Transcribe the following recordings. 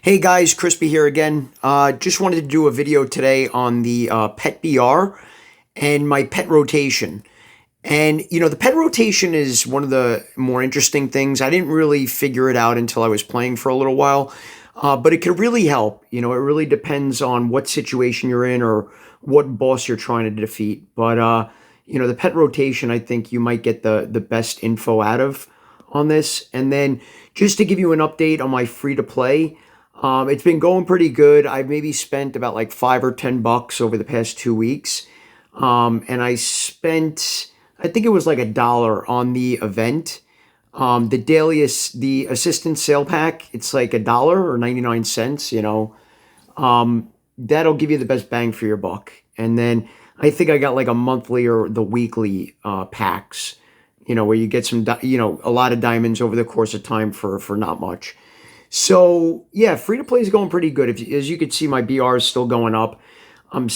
Hey guys, Crispy here again. Just wanted to do a video today on the pet BR and my pet rotation. And the pet rotation is one of the more interesting things. I didn't really figure it out until I was playing for a little while, but it could really help. It really depends on what situation you're in or what boss you're trying to defeat. But the pet rotation, I think you might get the best info out of on this. And then just to give you an update on my free to play. It's been going pretty good. I've maybe spent about like $5 or $10 over the past 2 weeks. And I spent, I think it was like $1 on the event. The assistant sale pack, it's like $1 or 99 cents, that'll give you the best bang for your buck. And then I think I got like a monthly or the weekly packs, where you get some, a lot of diamonds over the course of time for not much. So yeah, free to play is going pretty good. As you can see, my BR is still going up. I'm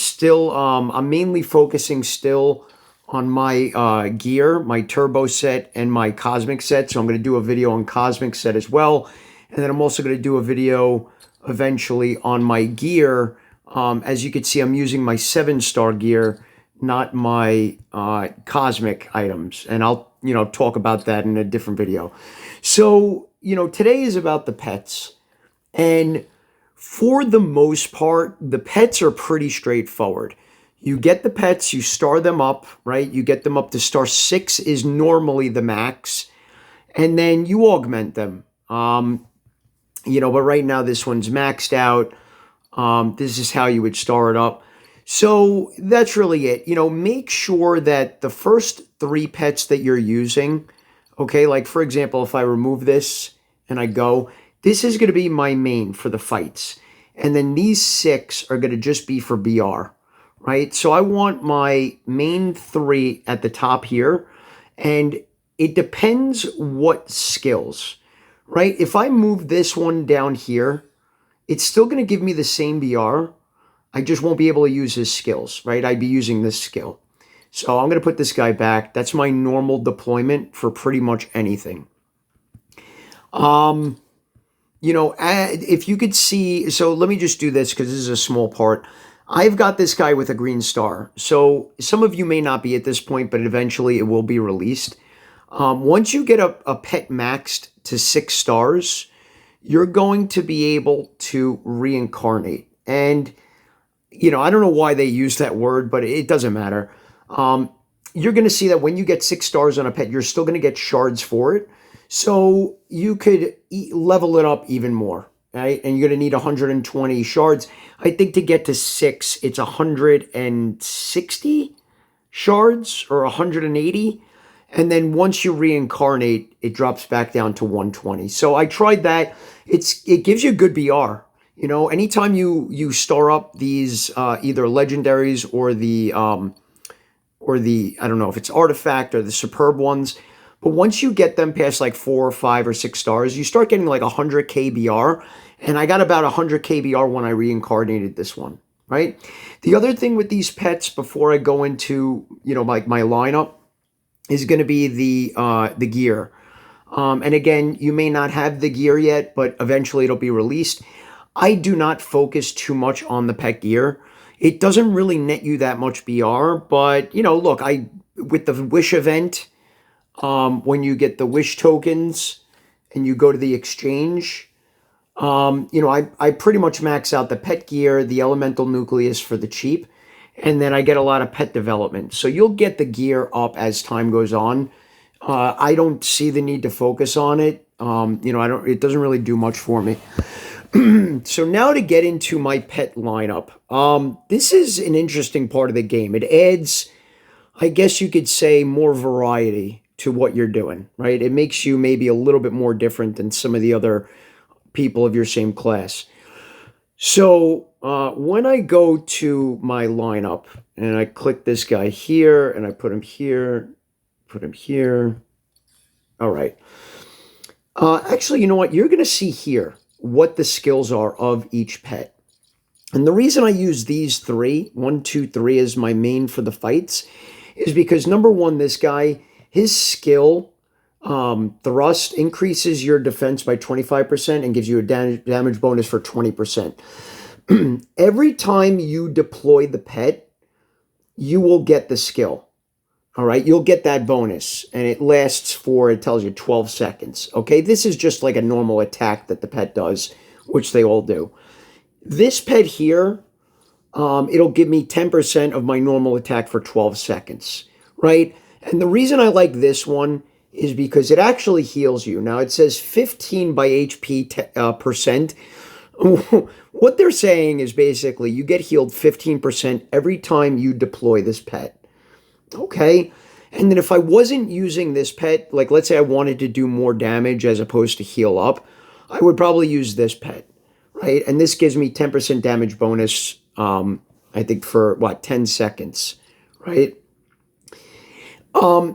mainly focusing still on my gear, my turbo set and my cosmic set. So I'm going to do a video on cosmic set as well. And then I'm also going to do a video eventually on my gear. As you can see, I'm using my 7-star gear, not my cosmic items. And I'll, talk about that in a different video. So, today is about the pets. And for the most part, the pets are pretty straightforward. You get the pets, you star them up, right? You get them up to star 6 is normally the max. And then you augment them. But right now this one's maxed out. This is how you would star it up. So that's really it. Make sure that the first 3 pets that you're using, okay, like for example, if I remove this and I go, this is going to be my main for the fights. And then these 6 are going to just be for BR, right? So I want my main 3 at the top here. And it depends what skills, right? If I move this one down here, it's still going to give me the same BR. I just won't be able to use his skills, right? I'd be using this skill. So I'm going to put this guy back. That's my normal deployment for pretty much anything. If you could see, so let me just do this because this is a small part. I've got this guy with a green star. So some of you may not be at this point, but eventually it will be released. Once you get a pet maxed to 6 stars, you're going to be able to reincarnate. And I don't know why they use that word, but it doesn't matter. You're going to see that when you get 6 stars on a pet, you're still going to get shards for it. So you could level it up even more, right? And you're going to need 120 shards. I think to get to 6, it's 160 shards or 180. And then once you reincarnate, it drops back down to 120. So I tried that. It gives you a good BR. Anytime you star up these either legendaries or the I don't know if it's artifact or the superb ones, but once you get them past like 4 or 5 or 6 stars, you start getting like 100k BR, and I got about 100k BR when I reincarnated this one, right? The other thing with these pets before I go into like my lineup is going to be the gear. And again, you may not have the gear yet, but eventually it'll be released. I do not focus too much on the pet gear. It doesn't really net you that much BR, but look, with the wish event, when you get the wish tokens and you go to the exchange, I pretty much max out the pet gear, the elemental nucleus for the cheap, and then I get a lot of pet development. So you'll get the gear up as time goes on. I don't see the need to focus on it. It doesn't really do much for me. So now to get into my pet lineup. This is an interesting part of the game. It adds, I guess you could say, more variety to what you're doing, right? It makes you maybe a little bit more different than some of the other people of your same class. So when I go to my lineup and I click this guy here and I put him here, put him here. All right. Actually, you know what? You're going to see here what the skills are of each pet. And the reason I use these 3, 1, 2, 3 as my main for the fights is because number 1, this guy, his skill Thrust increases your defense by 25% and gives you a damage bonus for 20%. Every time you deploy the pet, you will get the skill. All right, you'll get that bonus, and it lasts for, it tells you, 12 seconds. Okay, this is just like a normal attack that the pet does, which they all do. This pet here, it'll give me 10% of my normal attack for 12 seconds, right? And the reason I like this one is because it actually heals you. Now, it says 15 by HP percent. What they're saying is basically you get healed 15% every time you deploy this pet. Okay. And then if I wasn't using this pet, like let's say I wanted to do more damage as opposed to heal up, I would probably use this pet, right? And this gives me 10% damage bonus, I think for what, 10 seconds, right?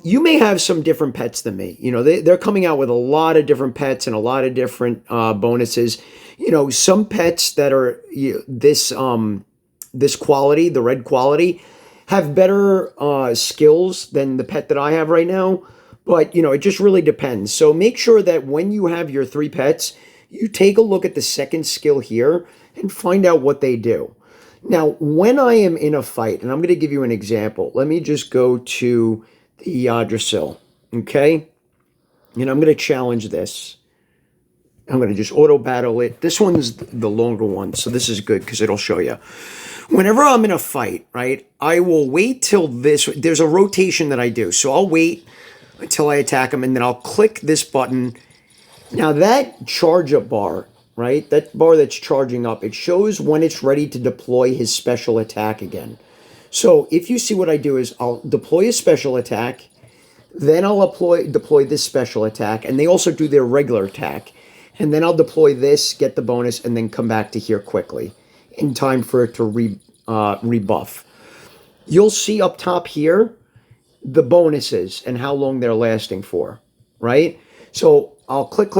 You may have some different pets than me. You know, they're coming out with a lot of different pets and a lot of different bonuses. You know, some pets that are this quality, the red quality, have better skills than the pet that I have right now. But, you know, it just really depends. So make sure that when you have your 3 pets, you take a look at the second skill here and find out what they do. Now, when I am in a fight, and I'm going to give you an example. Let me just go to the Yggdrasil, okay? And I'm going to challenge this. I'm going to just auto battle it. This one's the longer one, so this is good because it'll show you. Whenever I'm in a fight, right, I will wait till there's a rotation that I do. So I'll wait until I attack him, and then I'll click this button. Now that charge up bar, right, that bar that's charging up, it shows when it's ready to deploy his special attack again. So if you see what I do is I'll deploy a special attack, then I'll deploy this special attack, and they also do their regular attack. And then I'll deploy this, get the bonus, and then come back to here quickly in time for it to rebuff. You'll see up top here the bonuses and how long they're lasting for, right? So I'll click,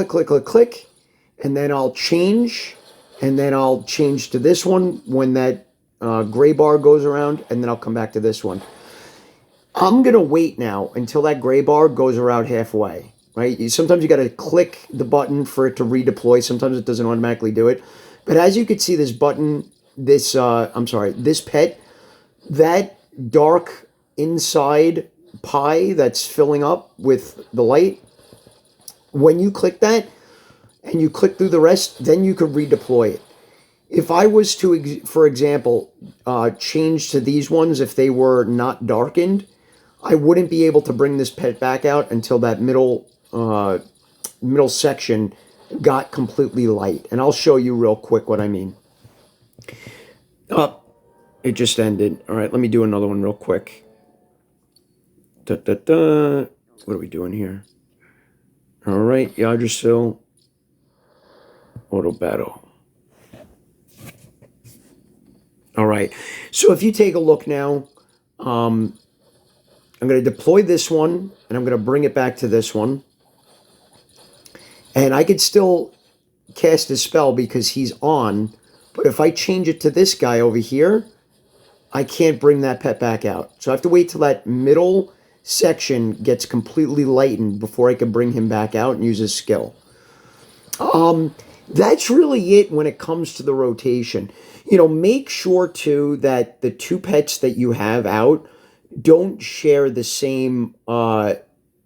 and then I'll change, and then I'll change to this one when that gray bar goes around, and then I'll come back to this one. I'm going to wait now until that gray bar goes around halfway, right? Sometimes you got to click the button for it to redeploy. Sometimes it doesn't automatically do it. But as you can see, this button, this pet, that dark inside pie that's filling up with the light, when you click that and you click through the rest, then you can redeploy it. If I was to, for example, change to these ones, if they were not darkened, I wouldn't be able to bring this pet back out until that middle section got completely light. And I'll show you real quick what I mean. It just ended. All right, let me do another one real quick. What are we doing here? All right, Yggdrasil. Auto battle. All right, so if you take a look now, I'm going to deploy this one, and I'm going to bring it back to this one. And I could still cast his spell because he's on, but if I change it to this guy over here, I can't bring that pet back out. So I have to wait till that middle section gets completely lightened before I can bring him back out and use his skill. That's really it when it comes to the rotation. You know, make sure too that the 2 pets that you have out don't share the same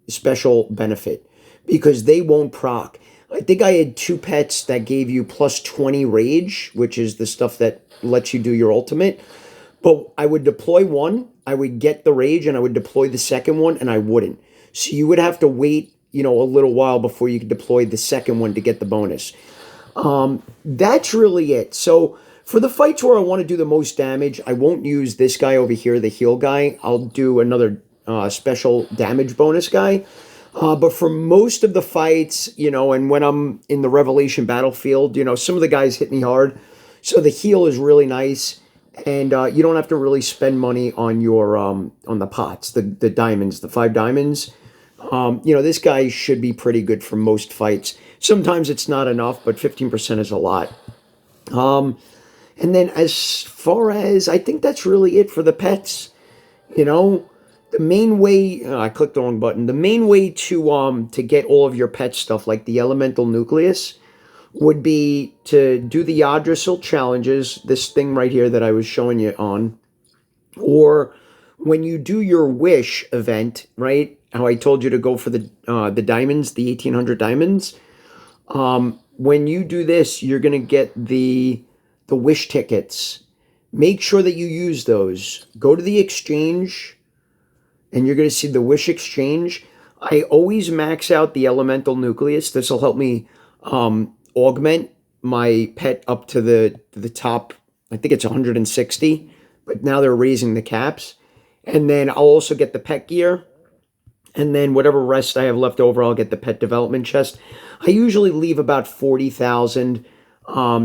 special benefit, because they won't proc. I think I had 2 pets that gave you plus 20 rage, which is the stuff that lets you do your ultimate. But I would deploy one, I would get the rage, and I would deploy the second one, and I wouldn't. So you would have to wait, you know, a little while before you could deploy the second one to get the bonus. That's really it. So for the fights where I want to do the most damage, I won't use this guy over here, the heal guy. I'll do another special damage bonus guy. But for most of the fights, you know, and when I'm in the Revelation battlefield, you know, some of the guys hit me hard. So the heal is really nice. And you don't have to really spend money on your on the pots, the diamonds, the 5 diamonds. You know, this guy should be pretty good for most fights. Sometimes it's not enough, but 15% is a lot. And then as far as, I think that's really it for the pets. You know, the main way, I clicked the wrong button. The main way to get all of your pet stuff, like the elemental nucleus, would be to do the Yggdrasil challenges, this thing right here that I was showing you on, or when you do your wish event, right? How I told you to go for the diamonds, the 1800 diamonds. When you do this, you're gonna get the wish tickets. Make sure that you use those. Go to the exchange, and you're gonna see the wish exchange. I always max out the elemental nucleus. This will help me augment my pet up to the top. I think it's 160, but now they're raising the caps. And then I'll also get the pet gear. And then whatever rest I have left over, I'll get the pet development chest. I usually leave about 40,000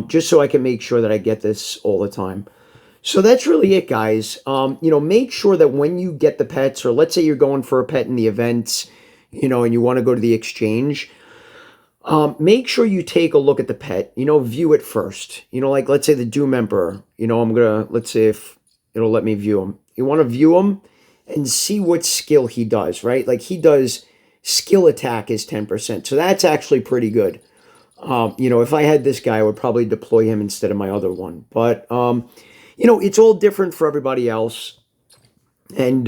just so I can make sure that I get this all the time. So that's really it, guys. Make sure that when you get the pets, or let's say you're going for a pet in the events, and you want to go to the exchange, make sure you take a look at the pet, view it first. Like let's say the Doom Emperor, let's see if it'll let me view him. You want to view him and see what skill he does, right? Like he does skill attack is 10%. So that's actually pretty good. If I had this guy, I would probably deploy him instead of my other one. But, it's all different for everybody else. And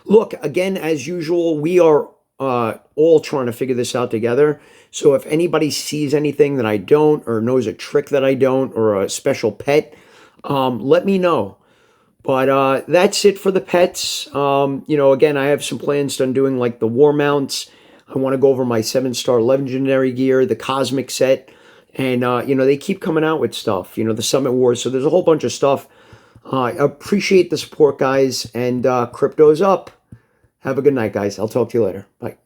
look, again, as usual, we are all trying to figure this out together. So if anybody sees anything that I don't, or knows a trick that I don't, or a special pet, let me know. But that's it for the pets. Again, I have some plans on doing like the war mounts. I want to go over my 7-star legendary gear, the cosmic set. And, they keep coming out with stuff, the Summit Wars. So there's a whole bunch of stuff. I appreciate the support, guys. And crypto's up. Have a good night, guys. I'll talk to you later. Bye.